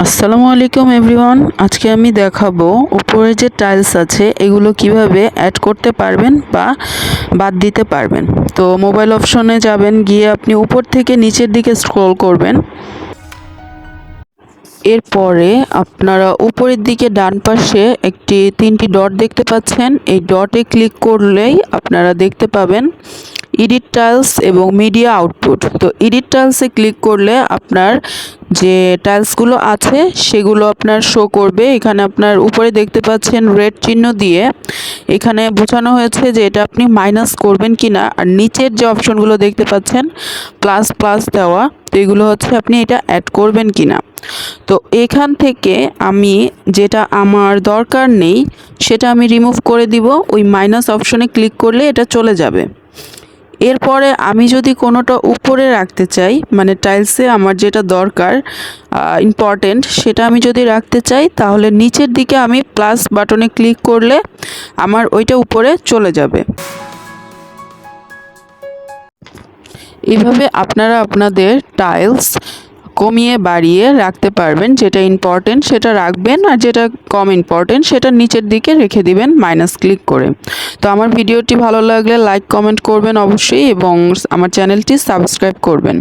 আসসালামু আলাইকুম এভরিওয়ান। আজকে আমি দেখাবো উপরে যে টাইলস আছে এগুলো কিভাবে অ্যাড করতে পারবেন বা বাদ দিতে পারবেন। তো মোবাইল অপশনে যাবেন, গিয়ে আপনি উপর থেকে নিচের দিকে স্ক্রল করবেন। এরপরে আপনারা উপরের দিকে ডান পাশে তিনটি ডট দেখতে পাচ্ছেন। এই ডটে ক্লিক করলেই আপনারা দেখতে পাবেন এডিট টাইলস এবং মিডিয়া আউটপুট। তো এডিট টাইলসে ক্লিক করলে আপনার যে টাইলসগুলো আছে সেগুলো আপনার শো করবে। এখানে আপনার উপরে দেখতে পাচ্ছেন রেড চিহ্ন দিয়ে, এখানে বোঝানো হয়েছে যে এটা আপনি মাইনাস করবেন কিনা। আর নিচের যে অপশনগুলো দেখতে পাচ্ছেন প্লাস প্লাস দেওয়া, তো এগুলো হচ্ছে আপনি এটা অ্যাড করবেন কিনা। তো এখান থেকে আমি যেটা আমার দরকার নেই সেটা আমি রিমুভ করে দিব। ওই মাইনাস অপশনে ক্লিক করলে এটা চলে যাবে। এরপরে আমি যদি কোনোটা উপরে রাখতে চাই, মানে টাইলসে আমার যেটা দরকার ইম্পর্টেন্ট সেটা আমি যদি রাখতে চাই, তাহলে নিচের দিকে আমি প্লাস বাটনে ক্লিক করলে আমার ওইটা উপরে চলে যাবে। এইভাবে আপনারা আপনাদের টাইলস কমিয়ে বাড়িয়ে রাখতে পারবেন। যেটা ইম্পর্টেন্ট সেটা রাখবেন, আর যেটা কম ইম্পর্টেন্ট সেটা নিচের দিকে রেখে দিবেন মাইনাস ক্লিক করে। তো আমার ভিডিওটি ভালো লাগলে লাইক কমেন্ট করবেন অবশ্যই, এবং আমার চ্যানেলটি সাবস্ক্রাইব করবেন।